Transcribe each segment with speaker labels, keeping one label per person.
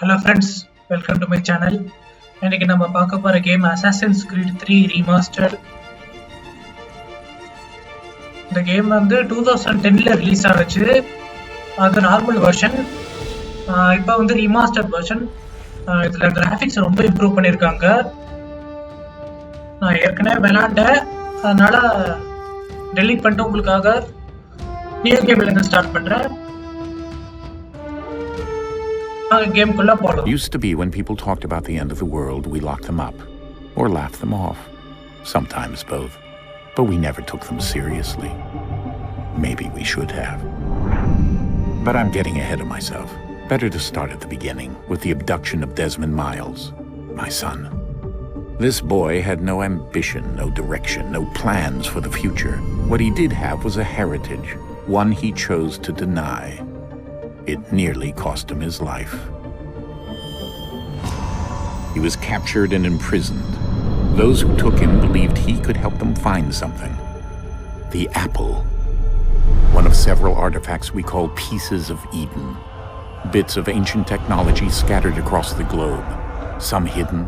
Speaker 1: Hello friends, welcome to my channel. இன்னைக்கு நம்ம பார்க்க போற game Assassin's Creed III Remastered. இந்த கேம் வந்து 2010ல ரிலீஸ் ஆச்சு. அது நார்மல் வெர்ஷன். இப்போ வந்து ரீமாஸ்டர்ட் வெர்ஷன். இதுல கிராபிக்ஸ் ரொம்ப இம்ப்ரூவ் பண்ணிருக்காங்க. நான் ஏற்கனவே விளையாண்டேன், அதனால டெலீட் பண்ணிட்டு உங்களுக்காக நியூ கேம்ல இருந்து ஸ்டார்ட் பண்றேன்.
Speaker 2: Used to be when people talked about the end of the world, we locked them up or laughed them off. Sometimes both. But we never took them seriously. Maybe we should have. But I'm getting ahead of myself. Better to start at the beginning with the abduction of Desmond Miles, my son. This boy had no ambition, no direction, no plans for the future. What he did have was a heritage, one he chose to deny. It nearly cost him his life. He was captured and imprisoned. Those who took him believed he could help them find something. The apple. One of several artifacts we call pieces of Eden. Bits of ancient technology scattered across the globe. Some hidden,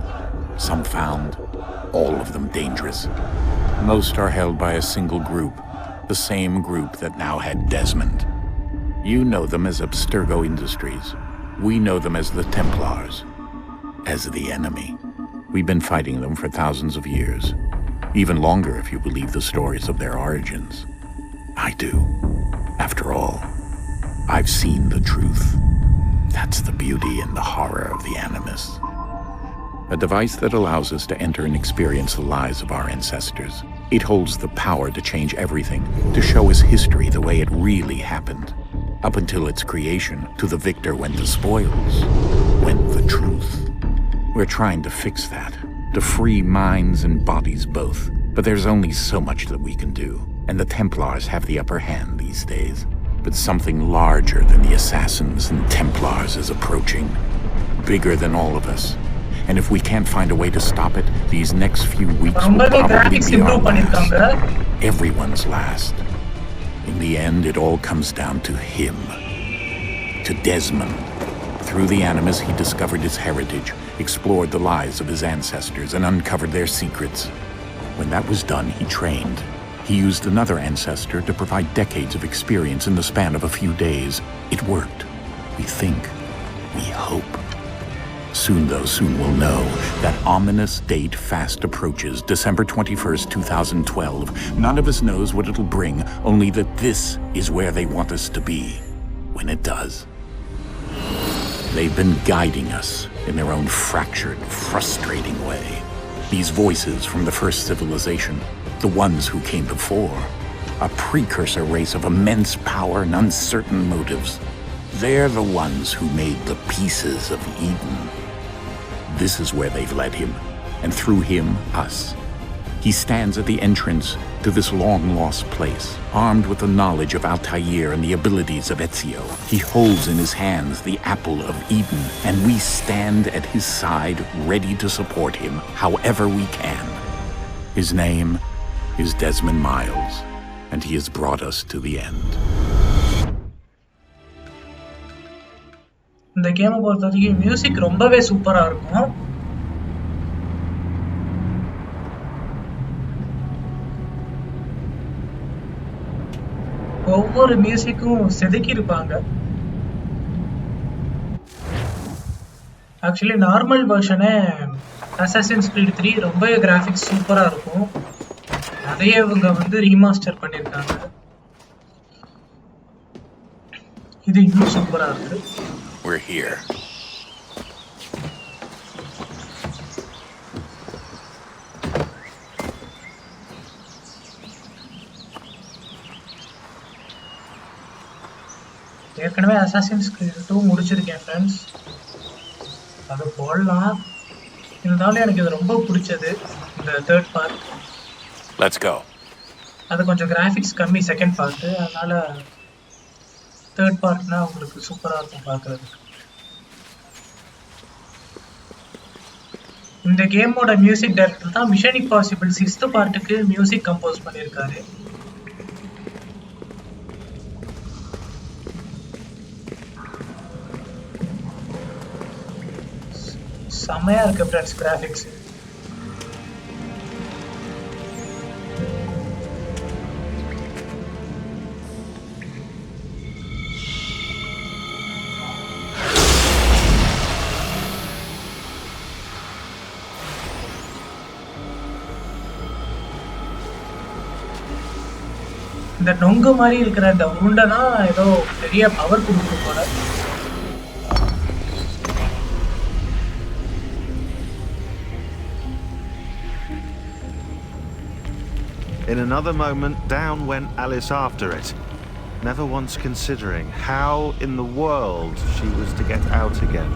Speaker 2: some found, all of them dangerous. Most are held by a single group, the same group that now had Desmond. You know them as Abstergo Industries. We know them as the Templars, as the enemy. We've been fighting them for thousands of years, even longer if you believe the stories of their origins. I do. After all, I've seen the truth. That's the beauty and the horror of the Animus. A device that allows us to enter and experience the lives of our ancestors. It holds the power to change everything, to show us history the way it really happened. Up until its creation, to the victor went the spoils, went the truth. We're trying to fix that, to free minds and bodies both. But there's only so much that we can do, and the Templars have the upper hand these days. But something larger than the Assassins and Templars is approaching, bigger than all of us. And if we can't find a way to stop it, these next few weeks will probably be our last. Everyone's last. In the end, it all comes down to him. To Desmond. Through the Animus, he discovered his heritage, explored the lives of his ancestors, and uncovered their secrets. When that was done, he trained. He used another ancestor to provide decades of experience in the span of a few days. It worked. We think. We hope. Soon we'll know. That ominous date fast approaches, December 21st, 2012. None of us knows what it'll bring, only that this is where they want us to be, when it does. They've been guiding us in their own fractured, frustrating way. These voices from the first civilization, the ones who came before, a precursor race of immense power and uncertain motives. They're the ones who made the pieces of Eden. This is where they've led him, and through him, us. He stands at the entrance to this long-lost place, armed with the knowledge of Altair and the abilities of Ezio. He holds in his hands the apple of Eden, and we stand at his side, ready to support him however we can. His name is Desmond Miles, and he has brought us to the end.
Speaker 1: இந்த கேமை பொறுத்த வரைக்கும் music ரொம்பவே சூப்பரா இருக்கும். ஒவ்வொரு மியூசிக்கும் செதுக்கி இருப்பாங்க. ஆக்சுவலி நார்மல் வெர்ஷனே Assassin's Creed 3 ரொம்பவே கிராபிக்ஸ் சூப்பரா இருக்கும். அதையே இவங்க வந்து ரீமாஸ்டர் பண்ணிருக்காங்க. இது இன்னும் சூப்பரா இருக்கு.
Speaker 2: We're here.
Speaker 1: ஏற்கனவே Assassin's Creed 2 முடிச்சிருக்கேன் ஃப்ரெண்ட்ஸ். அது போடலாம். இருந்தாலும் எனக்கு இது ரொம்ப பிடிச்சது இந்த தேர்ட் பார்ட்.
Speaker 2: Let's go.
Speaker 1: அது கொஞ்சம் கிராஃபிக்ஸ் கம்மி செகண்ட் பார்ட், அதனால தேர்ட் பார்ட்னா உங்களுக்கு சூப்பரா இருக்கும் பார்க்கிறதுக்கு. இந்த கேமோட மியூசிக் டைரக்டர் தான் மிஷன் இம்பாசிபிள் 6th பார்ட்டுக்கு மியூசிக் கம்போஸ் பண்ணியிருக்காரு. செமையா இருக்கு ஃப்ரெண்ட்ஸ் கிராஃபிக்ஸ். இந்த நொங்கு மாதிரி இருக்கிற இந்த உருண்டை தான் ஏதோ பெரிய பவர் கொடுக்கும் போல.
Speaker 3: In another moment, down went Alice after it, never once considering how in the world she was to get out again.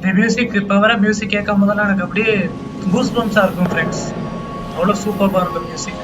Speaker 1: இந்த மியூசிக் இப்போ வர மியூசிக் கேட்கும் போதெல்லாம் எனக்கு அப்படியே கூஸ் பம்ப்ஸாக இருக்கும் ஃப்ரெண்ட்ஸ். அவ்வளோ சூப்பராக இருக்கும் music.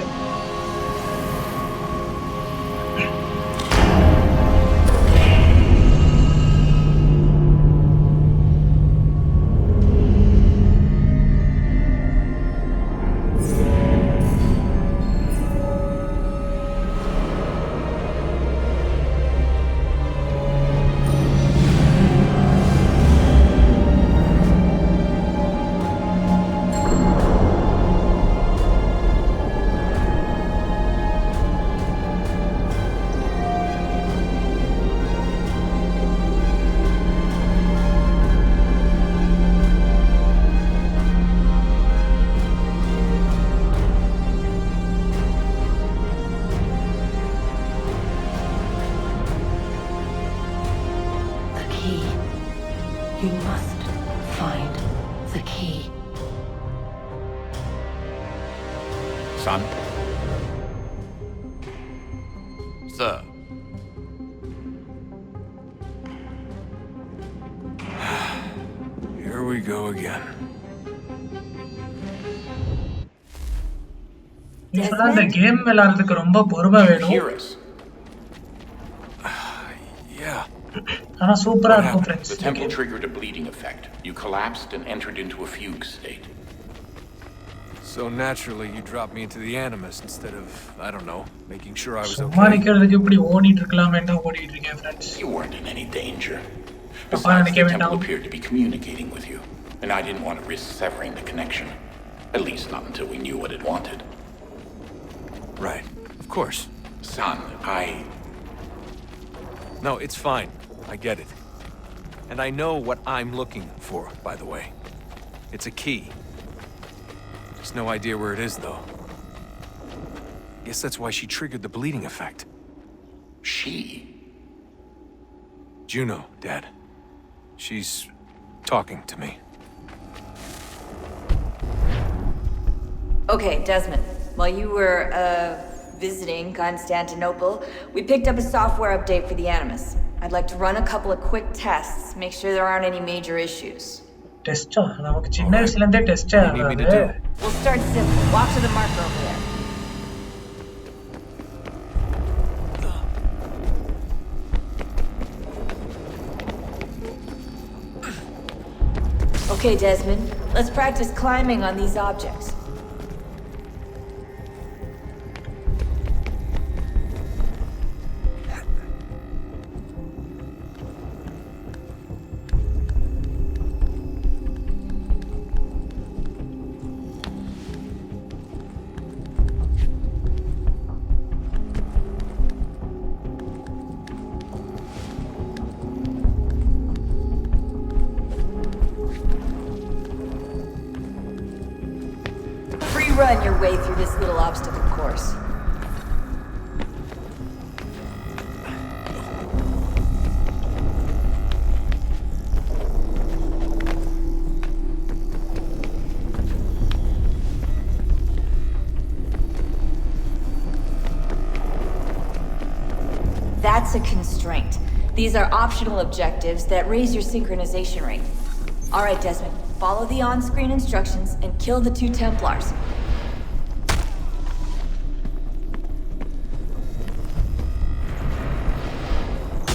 Speaker 4: You must find the key.
Speaker 2: Son?
Speaker 5: Sir. Here we go again.
Speaker 1: இப்போதான் இந்த கேம் விளையாடுறதுக்கு ரொம்ப பொறுமை வேணும்.
Speaker 5: Hear us. Yeah.
Speaker 1: ஆனா சூப்பரா இருக்கும் friends.
Speaker 2: The temple triggered a bleeding effect. You collapsed and entered into a fugue state.
Speaker 5: So naturally, you dropped me into the Animus instead of, I don't know, making sure I was okay.
Speaker 1: சும்மானிக்கிறதுக்கு இப்படி ஓடிட்டு இருக்கலாமே தான் ஓடிட்டு இருக்கேன் friends.
Speaker 2: You weren't in any danger. Besides, the temple appeared to be communicating with you, and I didn't want to risk severing the connection. At least not until we knew what it wanted.
Speaker 5: Right. Of course.
Speaker 2: Son,
Speaker 5: No, it's fine. I get it. And I know what I'm looking for, by the way. It's a key. There's no idea where it is, though. Guess that's why she triggered the bleeding effect.
Speaker 2: She?
Speaker 5: Juno, Dad. She's talking to me.
Speaker 4: Okay, Desmond. While you were, visiting Constantinople, we picked up a software update for the Animus. I'd like to run a couple of quick tests, make sure there aren't any major issues.
Speaker 1: டெஸ்டா நமக்கு சின்ன வயசுல இருந்தே டெஸ்டா ஆகாது.
Speaker 4: We'll start simple. Walk to the marker over there. Okay, Desmond. Let's practice climbing on these objects. run your way through this little obstacle course. That's a constraint. These are optional objectives that raise your synchronization rate. Alright, Desmond, follow the on-screen instructions and kill the 2 Templars.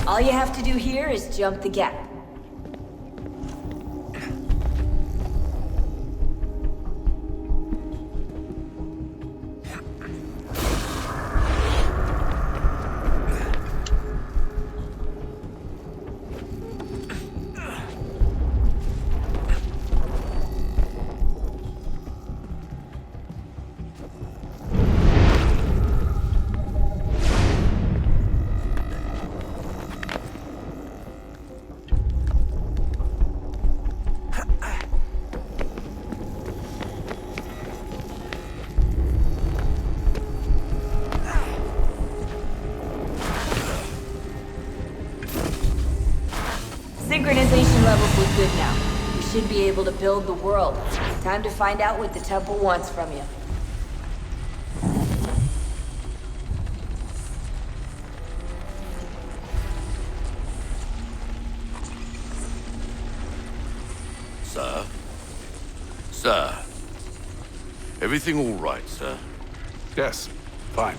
Speaker 4: All you have to do here is jump the gap. Synchronization levels look good now. We should be able to build the world. Time to find out what the temple wants from you.
Speaker 6: Sir? Sir? Everything all right, sir?
Speaker 7: Yes, fine.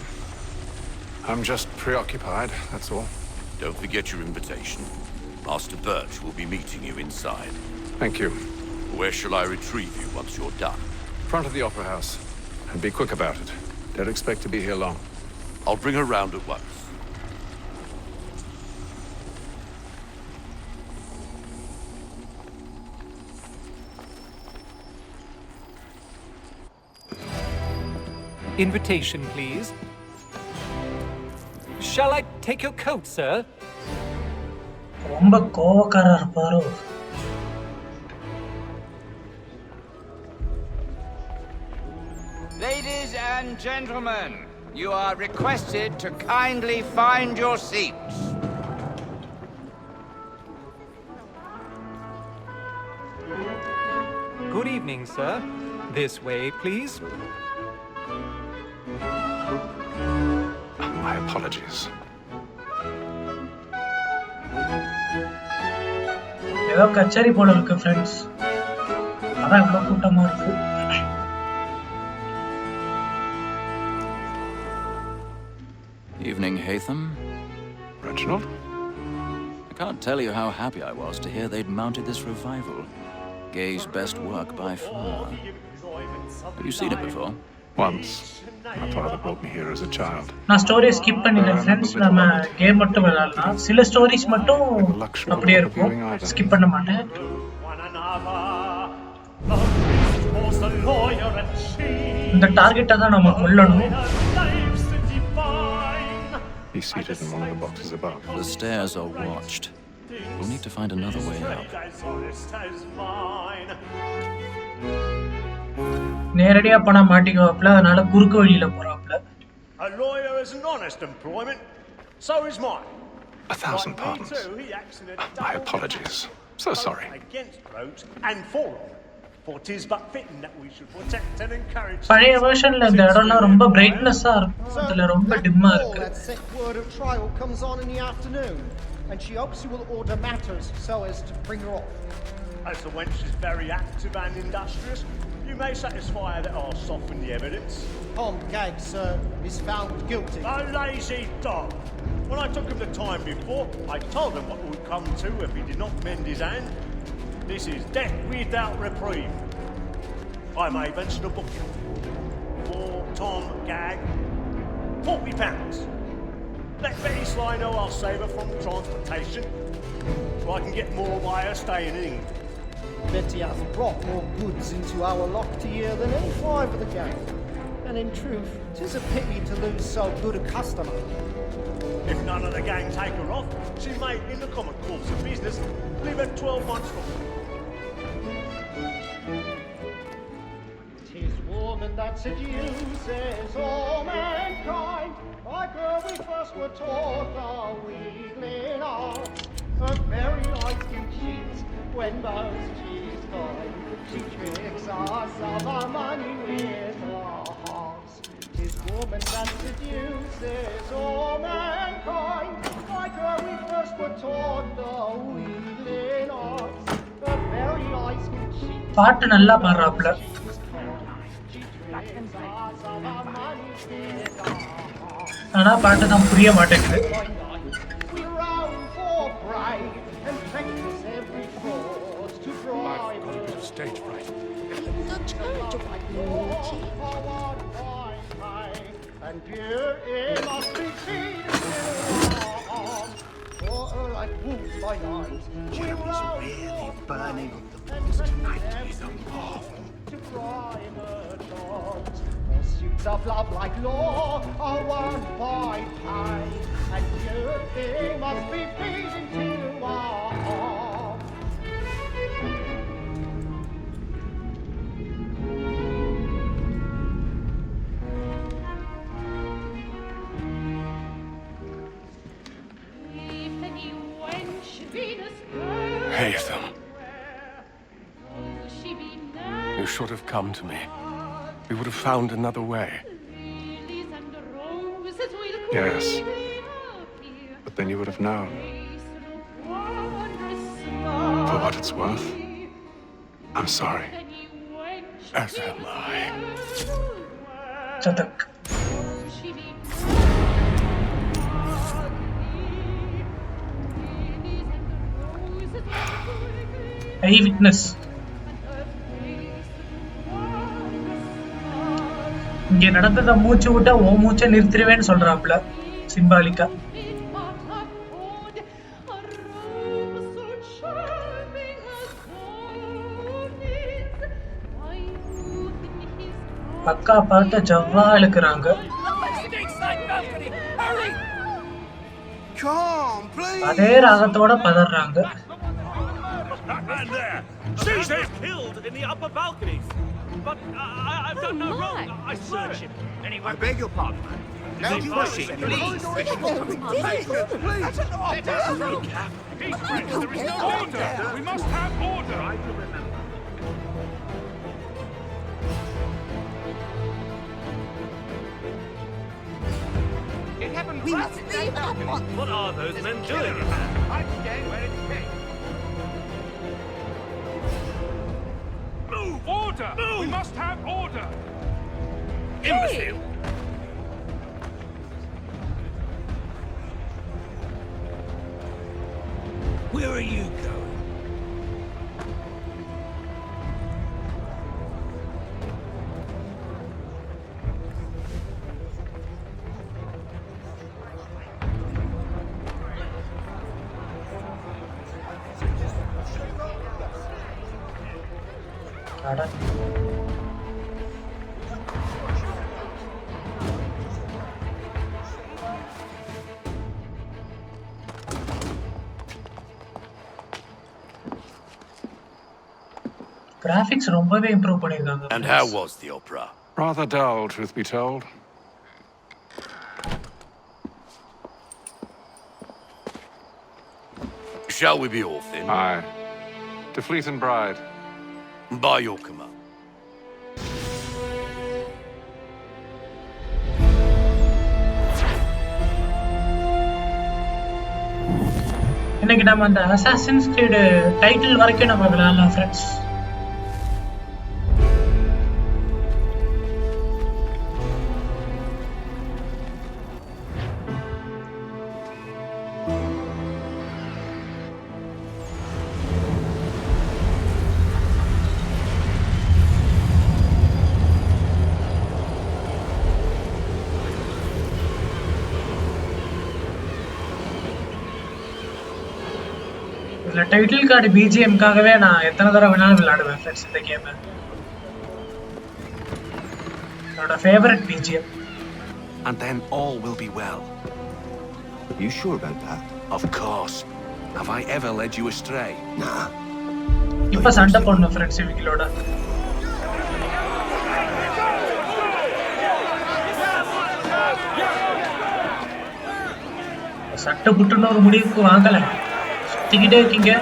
Speaker 7: I'm just preoccupied, that's all.
Speaker 6: Don't forget your invitation. Master Birch will be meeting you inside.
Speaker 7: Thank you.
Speaker 6: Where shall I retrieve you once you're done?
Speaker 7: Front of the Opera House. And be quick about it. Don't expect to be here long.
Speaker 6: I'll bring her round at once.
Speaker 8: Invitation, please. Shall I take your coat, sir?
Speaker 1: ரொம்ப கோவக்காரா இருப்பாரோ.
Speaker 9: Ladies and gentlemen, you are requested to kindly find your seats.
Speaker 8: Good evening, sir. This way, please.
Speaker 7: My apologies.
Speaker 1: ஏதோ கச்சேரி போல இருக்கு friends. அதான் இவ்வளவு கூட்டமா இருக்கு.
Speaker 10: Evening, Hatham.
Speaker 7: Reginald?
Speaker 10: I can't tell you how happy I was to hear they'd mounted this revival. Gay's best work by far. Have you seen it before?
Speaker 7: Once. My father brought me here as a child.
Speaker 1: நான் story skip பண்ணிட்டேன் friends. நம்ம game மட்டும் விளையாடலாம். சில stories மட்டும் அப்படியே இருக்கும். Skip பண்ண மாட்டேன். இந்த டார்கெட்டை தான் நம்ம கொல்லணும்.
Speaker 7: He's seated in one of the boxes above.
Speaker 10: The stairs are watched. We'll need to find another way up.
Speaker 1: நேரடியா போனா மாட்டிக்குவாப்ல, அதனால குறுக்கு வழியில போறாப்ல.
Speaker 11: A lawyer is an honest employment. So is mine.
Speaker 7: 1,000 pardons. My apologies. So sorry.
Speaker 11: Against roads and for them. For 'tis but fitting that we should protect and encourage.
Speaker 1: பழைய வெர்ஷன்ல இந்த இடம்லாம் ரொம்ப பிரைட்னஸா இருக்கும். அதுல ரொம்ப டிம்மா இருக்கு.
Speaker 12: That set word of trial comes on in the afternoon, and she hopes you will order matters so as to bring her off.
Speaker 11: As the wench is very active and industrious, you may satisfy her that I'll soften the evidence.
Speaker 12: Tom Gag, sir, is found guilty.
Speaker 11: A lazy dog. When I took him the time before, I told him what would come to if he did not mend his hand. This is death without reprieve. I may venture to book him. For Tom Gag, £40. Let Betty Sly know I'll save her from transportation, so I can get more by her staying in England.
Speaker 12: Betty has brought more goods into our locked year than any 5 of the gang. And in truth, 'tis a pity to lose so good a customer.
Speaker 11: If none of the gang take her off, she may, in the common course of business, live at 12 months from.
Speaker 12: 'Tis warm in that seduces all mankind, like her we first were taught the wheedling arts. Her very eyes can cheat when most she's kind. She tricks us of our money with her hearts. 'Tis woman that seduces all mankind, like her we first were taught the wheedling arts. Her very eyes can cheat.
Speaker 1: பாட்டு நல்லா பாடுறாப்ல. ஆனா பாட்டு தான் புரிய மாட்டேங்குது.
Speaker 7: Stage fright.
Speaker 12: And here it must be seen for her like wounds by knives.
Speaker 11: Jerry's really burning up the books tonight. He's a marvel.
Speaker 12: To prime her charms. Pursuits of love like law are won by time. And here they must be feeding to our arms.
Speaker 7: Hatham. You should have come to me. We would have found another way. Yes. But then you would have known. For what it's worth, I'm sorry. As am I.
Speaker 1: Chatak. Eye witness. இங்க நடந்தத மூச்சு விட்டா ஓ மூச்சை நிறுத்திடுவேன்னு சொல்றாப்ல சிம்பாலிக்கா. அக்கா பாட்ட ஜவ்வா இழுக்கிறாங்க. அதே ராகத்தோட பதறாங்க.
Speaker 11: That man there! Caesar's killed in the upper balconies! But I've done no wrong. I searched him. Anyway, I beg your pardon. No pushing, please. That's an order. Peace, friends. There is no order. We must have order. I will remember. It happened. We must leave that one. What are those men doing? I'm staying where it came. Move! Order! Move! We must have order! Imbecile! Where are you going?
Speaker 1: Graphics ரொம்பவே improve பண்ணிருக்காங்க.
Speaker 6: And how was the opera?
Speaker 7: Rather dull, truth be told.
Speaker 6: Shall we be off then?
Speaker 7: Aye. To Fleet and Bride.
Speaker 6: By your command.
Speaker 1: இன்னைக்கு நம்ம அந்த assassins greet title வரைக்கும் நம்ம விளையாடலாம் friends. இதுல title card பிஜிஎம்காகவே நான் எத்தனை தடவை வேணாலும் விளையாடுவேன் ஃப்ரெண்ட்ஸ் இந்த கேம். என்னோட favourite BGM.
Speaker 5: And then all will be well.
Speaker 13: You sure about that?
Speaker 5: Of course. Have I ever led you astray?
Speaker 13: Nah.
Speaker 1: இப்ப சண்டை போடணும் ஃப்ரெண்ட்ஸ் இவங்களோட. சட்டை புட்டுன்னு ஒரு முடிவுக்கு வாங்கல, சுத்திக்கிட்டே இருக்கீங்க.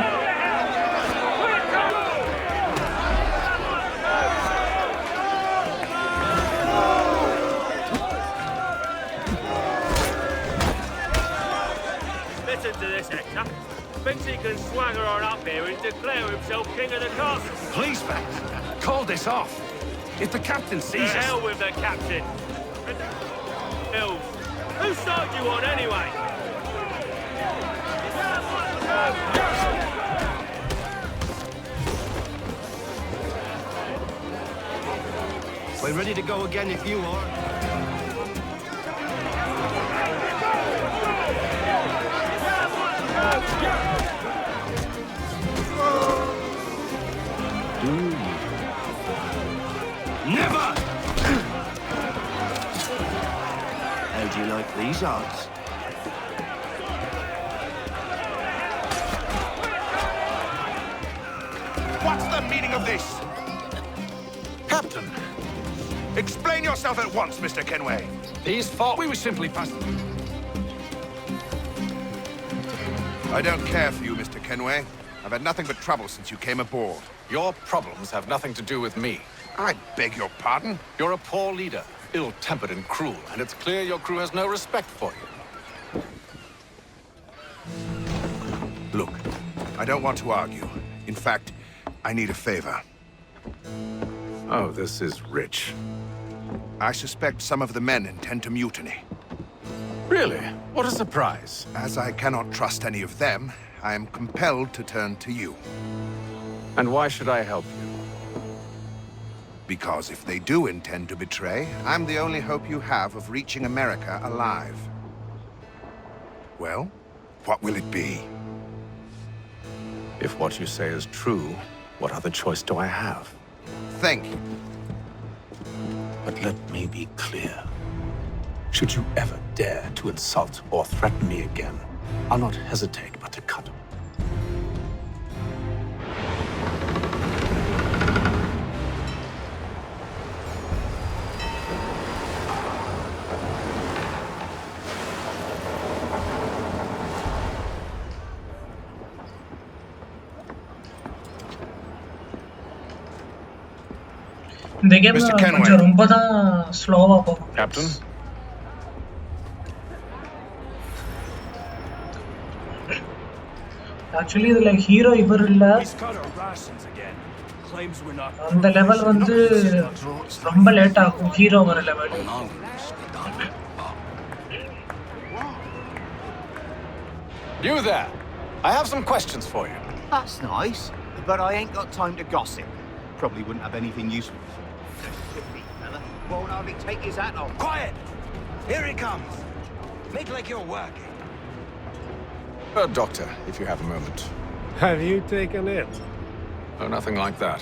Speaker 14: Listen to this, Hector. Thinks he can swagger on up here and declare himself king of the castle.
Speaker 6: Please, Max, call this off. If the captain sees us...
Speaker 14: To hell with the captain. Hills. Who started you on anyway?
Speaker 13: We're ready to go again if you are.
Speaker 6: Never!
Speaker 13: How do you like these odds?
Speaker 6: What's the meaning of this? Captain, explain yourself at once, Mr. Kenway.
Speaker 5: These fought. We were simply passing.
Speaker 6: I don't care for you, Mr. Kenway. I've had nothing but trouble since you came aboard.
Speaker 5: Your problems have nothing to do with me.
Speaker 6: I beg your pardon?
Speaker 5: You're a poor leader, ill-tempered and cruel, and it's clear your crew has no respect for you.
Speaker 6: Look, I don't want to argue. In fact, I need a favor.
Speaker 5: Oh, this is rich.
Speaker 6: I suspect some of the men intend to mutiny.
Speaker 5: Really? What a surprise.
Speaker 6: As I cannot trust any of them, I am compelled to turn to you.
Speaker 5: And why should I help you?
Speaker 6: Because if they do intend to betray, I'm the only hope you have of reaching America alive. Well, what will it be?
Speaker 5: If what you say is true, what other choice do I have?
Speaker 6: Thank you.
Speaker 5: But let me be clear. Should you ever dare to insult or threaten me again, I'll not hesitate but to cut.
Speaker 1: இந்த game கொஞ்சம் ரொம்ப தான் ஸ்லோவா போகும்.
Speaker 5: Captain?
Speaker 1: Actually இதுல hero இவர் இல்ல, அந்த லெவல் வந்து ரொம்ப லேட் ஆகும் ஹீரோ வர level.
Speaker 5: You there! I have some questions for you.
Speaker 13: That's nice, but I ain't got time to gossip. Probably wouldn't have anything useful. Fella. Won't hardly take his hat off.
Speaker 6: Quiet! Here he comes. Make like you're working.
Speaker 5: Doctor, if you have a moment.
Speaker 14: Have you taken it?
Speaker 5: Oh, nothing like that.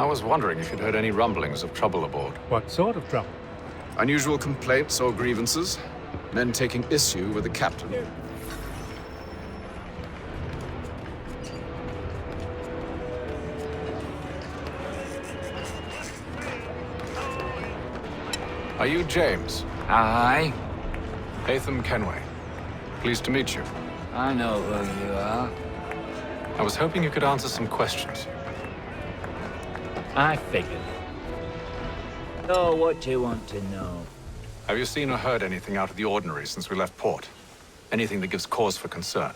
Speaker 5: I was wondering if you'd heard any rumblings of trouble aboard.
Speaker 14: What sort of trouble?
Speaker 5: Unusual complaints or grievances? Men taking issue with the captain? Are you James?
Speaker 10: Aye.
Speaker 5: Hatham Kenway. Pleased to meet you.
Speaker 10: I know who you are.
Speaker 5: I was hoping you could answer some questions.
Speaker 14: I figured.
Speaker 10: So what do you want to know?
Speaker 5: Have you seen or heard anything out of the ordinary since we left port? Anything that gives cause for concern?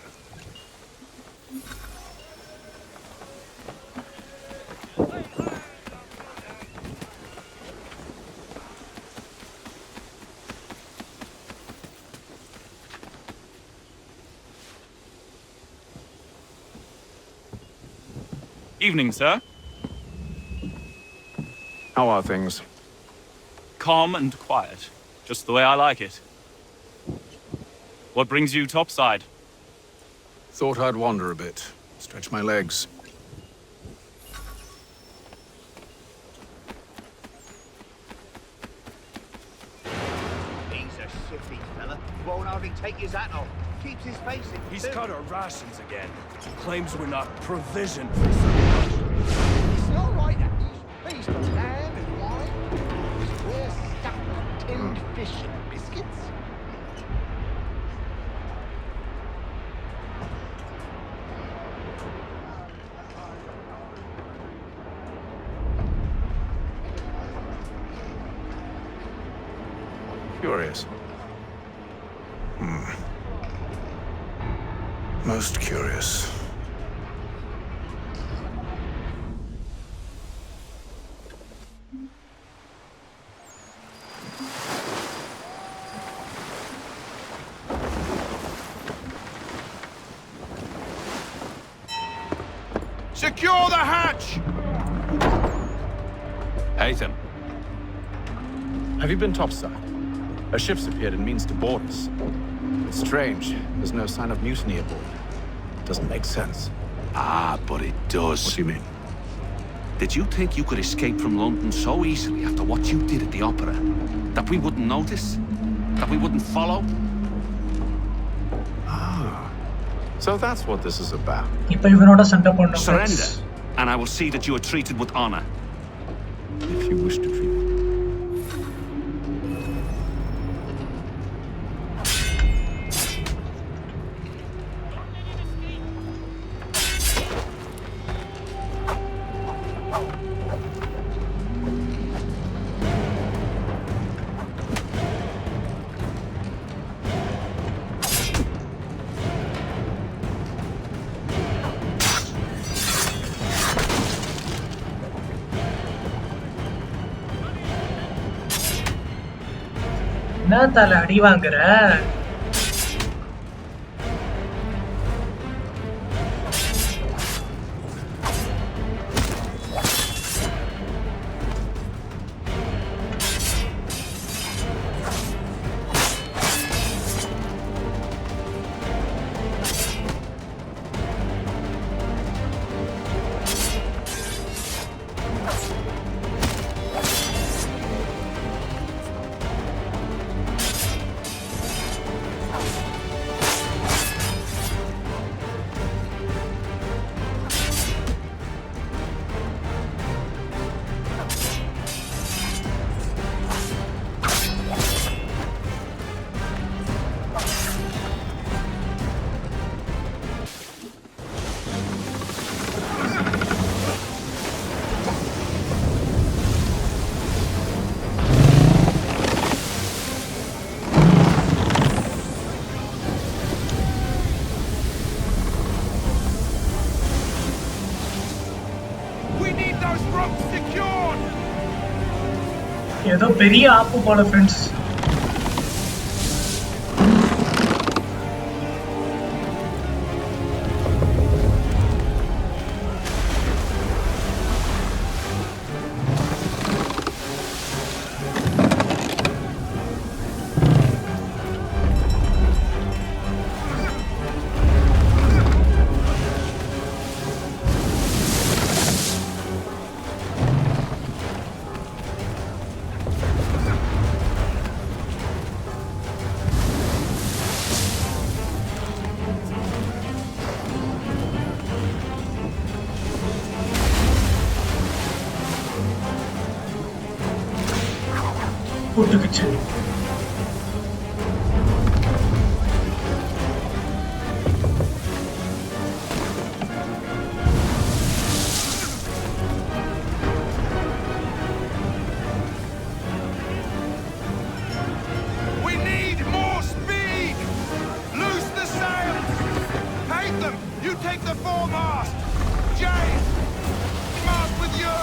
Speaker 15: Evening, sir.
Speaker 5: How are things?
Speaker 15: Calm and quiet. Just the way I like it. What brings you topside?
Speaker 5: Thought I'd wander a bit. Stretch my legs.
Speaker 13: He's a shifty fella. Won't hardly take his hat off. Keeps his face in.
Speaker 14: He's cut our rations again. Claims we're not provisioned.
Speaker 12: It's not right, please, for lamb and wine. We're stuck with tinned fish and biscuits.
Speaker 7: Curious. Most curious.
Speaker 6: Secure the hatch!
Speaker 16: Haytham. Have you been topside? A ship's appeared and means to board us. It's strange. There's no sign of mutiny aboard. Doesn't make sense.
Speaker 17: Ah, but it does.
Speaker 16: What do you mean?
Speaker 17: Did you think you could escape from London so easily after what you did at the opera? That we wouldn't notice? That we wouldn't follow?
Speaker 16: Ah. So that's what this is about.
Speaker 1: இப்போ இவனோட சண்டை போடணும்.
Speaker 17: Surrender, and I will see that you are treated with honor.
Speaker 16: If you wish to treat me.
Speaker 1: என்ன தல அடி வாங்குற? ஏதோ பெரிய ஆப்பு போல friends. போட்டுக்குச்சு.
Speaker 6: We need more speed! Loose the sails! Haytham, you take the foremast! James, mast with you!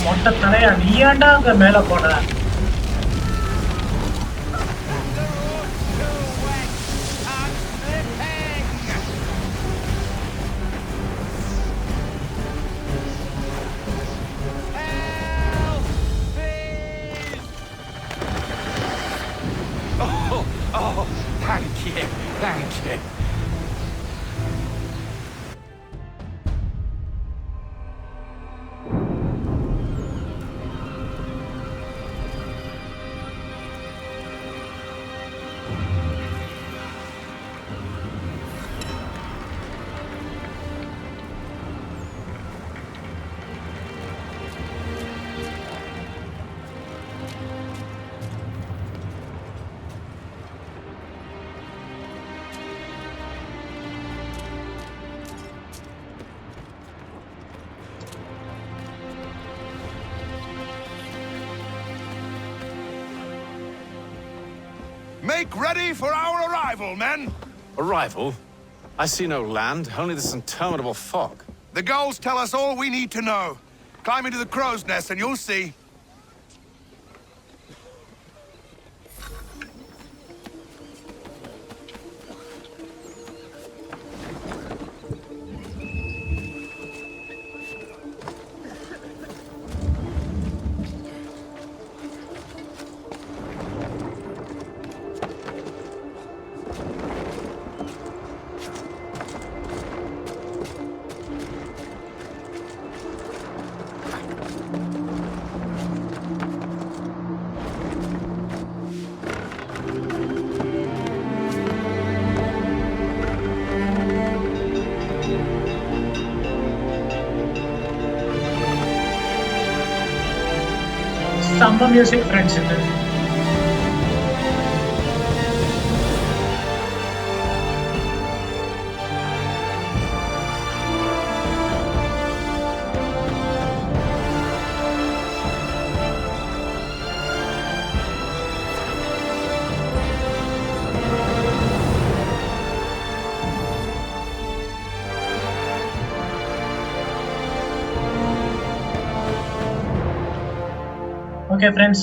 Speaker 1: மொட்டை தலையா நீ ஏன்டா அங்க மேல போன?
Speaker 17: Oh, thank you, thank you.
Speaker 6: Make ready for our arrival, men!
Speaker 16: Arrival? I see no land, only this interminable fog.
Speaker 6: The gulls tell us all we need to know. Climb into the crow's nest and you'll see.
Speaker 1: Samba music friends in this. Okay friends,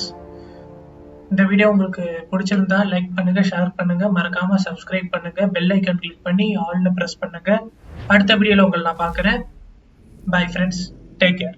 Speaker 1: இந்த video உங்களுக்கு பிடிச்சிருந்தா like பண்ணுங்க, share பண்ணுங்க, மறக்காம subscribe பண்ணுங்க, bell icon click பண்ணி ஆல்னு press பண்ணுங்க. அடுத்த வீடியோல உங்களை நான் பார்க்குறேன். Bye friends, take care.